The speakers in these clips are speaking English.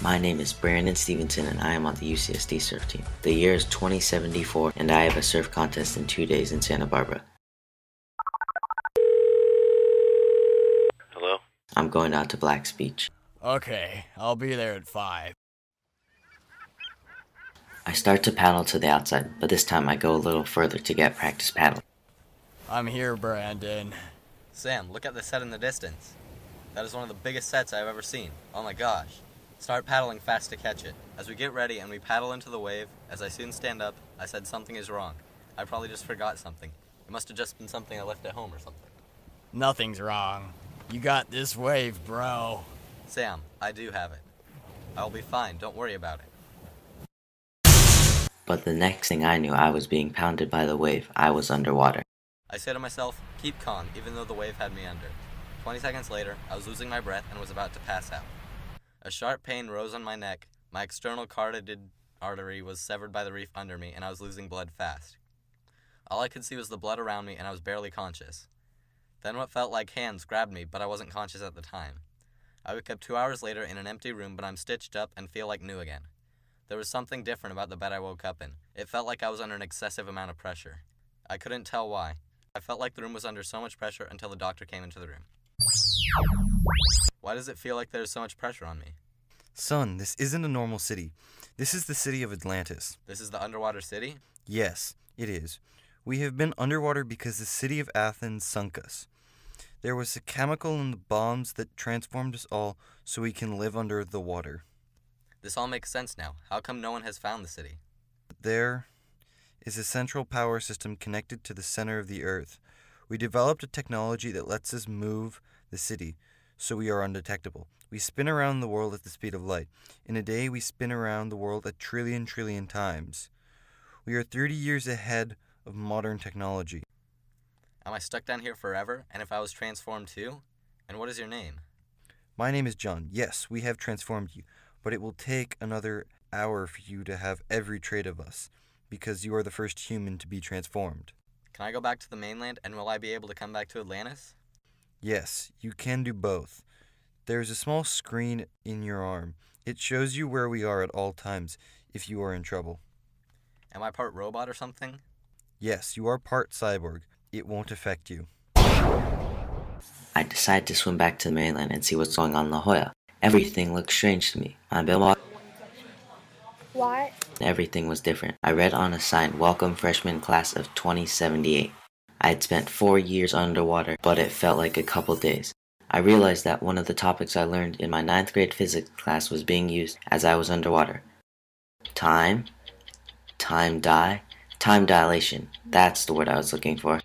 My name is Brandon Stevenson and I am on the UCSD surf team. The year is 2074 and I have a surf contest in 2 days in Santa Barbara. Hello? I'm going out to Black's Beach. Okay, I'll be there at 5. I start to paddle to the outside, but this time I go a little further to get practice paddling. I'm here, Brandon. Sam, look at the set in the distance. That is one of the biggest sets I've ever seen. Oh my gosh. Start paddling fast to catch it. As we get ready and we paddle into the wave, as I soon stand up, I said something is wrong. I probably just forgot something. It must have just been something I left at home or something. Nothing's wrong. You got this wave, bro. Sam, I do have it. I'll be fine, don't worry about it. But the next thing I knew, I was being pounded by the wave. I was underwater. I said to myself, keep calm, even though the wave had me under. 20 seconds later, I was losing my breath and was about to pass out. A sharp pain rose on my neck, my external carotid artery was severed by the reef under me, and I was losing blood fast. All I could see was the blood around me, and I was barely conscious. Then what felt like hands grabbed me, but I wasn't conscious at the time. I woke up 2 hours later in an empty room, but I'm stitched up and feel like new again. There was something different about the bed I woke up in. It felt like I was under an excessive amount of pressure. I couldn't tell why. I felt like the room was under so much pressure until the doctor came into the room. Why does it feel like there's so much pressure on me? Son, this isn't a normal city. This is the city of Atlantis. This is the underwater city? Yes, it is. We have been underwater because the city of Athens sunk us. There was a chemical in the bombs that transformed us all so we can live under the water. This all makes sense now. How come no one has found the city? There is a central power system connected to the center of the earth. We developed a technology that lets us move the city, so we are undetectable. We spin around the world at the speed of light. In a day, we spin around the world a trillion times. We are 30 years ahead of modern technology. Am I stuck down here forever? And if I was transformed too? And what is your name? My name is John. Yes, we have transformed you, but it will take another hour for you to have every trait of us, because you are the first human to be transformed. Can I go back to the mainland, and will I be able to come back to Atlantis? Yes, you can do both. There is a small screen in your arm. It shows you where we are at all times if you are in trouble. Am I part robot or something? Yes, you are part cyborg. It won't affect you. I decide to swim back to the mainland and see what's going on in La Jolla. Everything looked strange to me. My billboard. What? Everything was different. I read on a sign, "Welcome Freshman Class of 2078. I had spent 4 years underwater, but it felt like a couple days. I realized that one of the topics I learned in my 9th grade physics class was being used as I was underwater. Time dilation. That's the word I was looking for.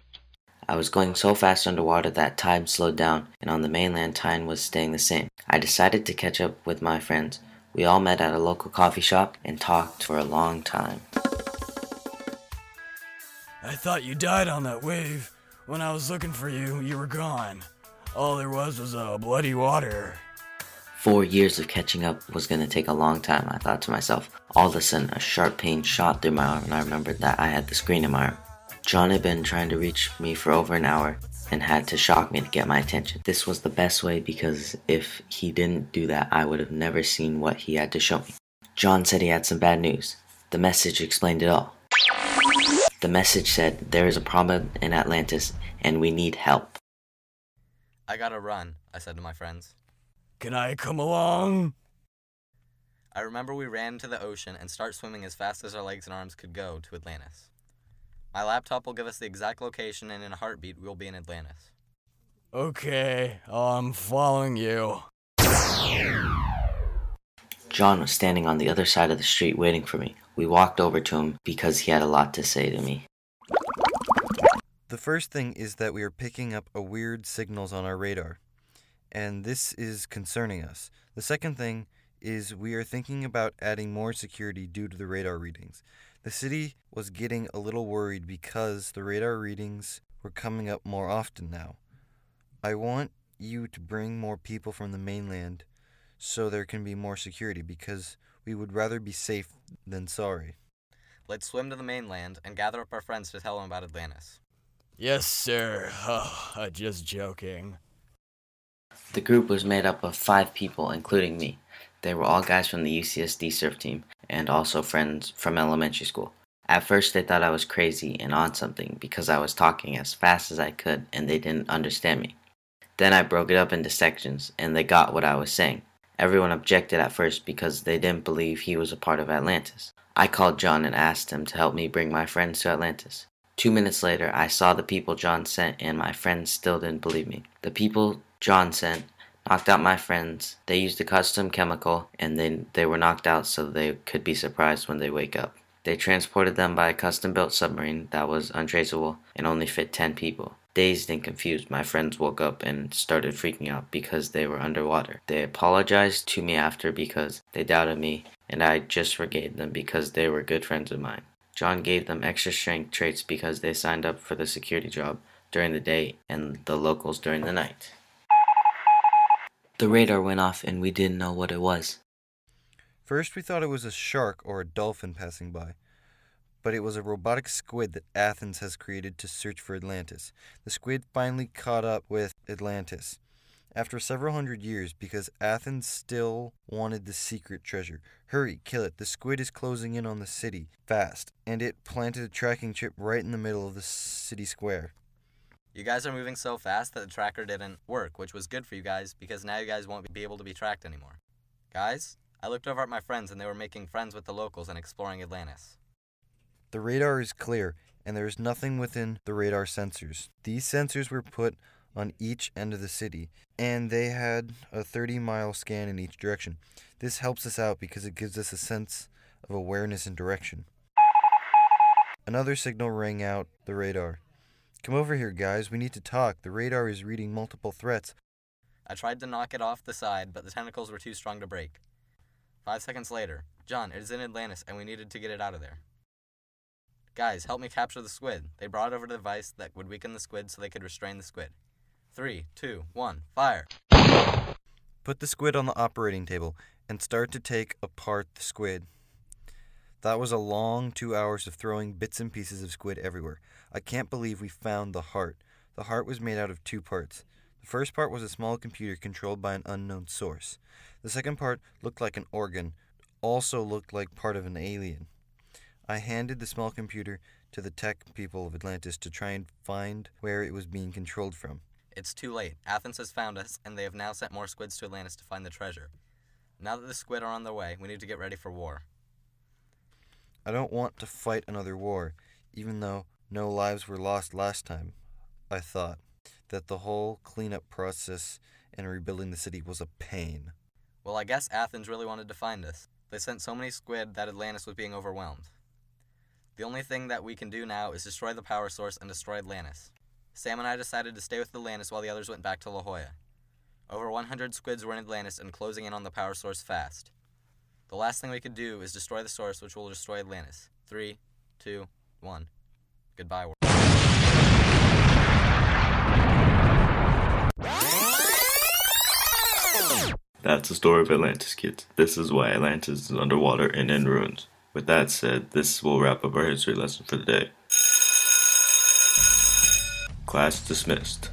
I was going so fast underwater that time slowed down, and on the mainland time was staying the same. I decided to catch up with my friends. We all met at a local coffee shop and talked for a long time. I thought you died on that wave. When I was looking for you, you were gone. All there was bloody water. 4 years of catching up was going to take a long time, I thought to myself. All of a sudden, a sharp pain shot through my arm, and I remembered that I had the screen in my arm. John had been trying to reach me for over an hour and had to shock me to get my attention. This was the best way because if he didn't do that, I would have never seen what he had to show me. John said he had some bad news. The message explained it all. The message said, there is a problem in Atlantis and we need help. I gotta run, I said to my friends. Can I come along? I remember we ran into the ocean and start swimming as fast as our legs and arms could go to Atlantis. My laptop will give us the exact location, and in a heartbeat, we will be in Atlantis. Okay, I'm following you. John was standing on the other side of the street waiting for me. We walked over to him because he had a lot to say to me. The first thing is that we are picking up a weird signals on our radar, and this is concerning us. The second thing is we are thinking about adding more security due to the radar readings. The city was getting a little worried because the radar readings were coming up more often now. I want you to bring more people from the mainland so there can be more security because we would rather be safe than sorry. Let's swim to the mainland and gather up our friends to tell them about Atlantis. Yes, sir. Oh, just joking. The group was made up of 5 people, including me. They were all guys from the UCSD surf team and also friends from elementary school. At first they thought I was crazy and on something because I was talking as fast as I could and they didn't understand me. Then I broke it up into sections and they got what I was saying. Everyone objected at first because they didn't believe he was a part of Atlantis. I called John and asked him to help me bring my friends to Atlantis. 2 minutes later, I saw the people John sent and my friends still didn't believe me. The people John sent knocked out my friends. They used a custom chemical and then they were knocked out so they could be surprised when they wake up. They transported them by a custom-built submarine that was untraceable and only fit 10 people. Dazed and confused, my friends woke up and started freaking out because they were underwater. They apologized to me after because they doubted me, and I just forgave them because they were good friends of mine. John gave them extra strength traits because they signed up for the security job during the day and the locals during the night. The radar went off and we didn't know what it was. First we thought it was a shark or a dolphin passing by, but it was a robotic squid that Athens has created to search for Atlantis. The squid finally caught up with Atlantis after several hundred years because Athens still wanted the secret treasure. Hurry, kill it. The squid is closing in on the city fast, and it planted a tracking chip right in the middle of the city square. You guys are moving so fast that the tracker didn't work, which was good for you guys because now you guys won't be able to be tracked anymore. Guys, I looked over at my friends and they were making friends with the locals and exploring Atlantis. The radar is clear, and there is nothing within the radar sensors. These sensors were put on each end of the city, and they had a 30-mile scan in each direction. This helps us out because it gives us a sense of awareness and direction. Another signal rang out the radar. Come over here, guys. We need to talk. The radar is reading multiple threats. I tried to knock it off the side, but the tentacles were too strong to break. 5 seconds later, John, it is in Atlantis, and we needed to get it out of there. Guys, help me capture the squid. They brought over the device that would weaken the squid so they could restrain the squid. 3, 2, 1, fire! Put the squid on the operating table and start to take apart the squid. That was a long 2 hours of throwing bits and pieces of squid everywhere. I can't believe we found the heart. The heart was made out of 2 parts. The first part was a small computer controlled by an unknown source. The second part looked like an organ, also looked like part of an alien. I handed the small computer to the tech people of Atlantis to try and find where it was being controlled from. It's too late. Athens has found us, and they have now sent more squids to Atlantis to find the treasure. Now that the squid are on their way, we need to get ready for war. I don't want to fight another war, even though no lives were lost last time. I thought that the whole cleanup process and rebuilding the city was a pain. Well, I guess Athens really wanted to find us. They sent so many squid that Atlantis was being overwhelmed. The only thing that we can do now is destroy the power source and destroy Atlantis. Sam and I decided to stay with Atlantis while the others went back to La Jolla. Over 100 squids were in Atlantis and closing in on the power source fast. The last thing we could do is destroy the source, which will destroy Atlantis. 3, 2, 1. Goodbye, world. That's the story of Atlantis, kids. This is why Atlantis is underwater and in ruins. With that said, this will wrap up our history lesson for the day. Class dismissed.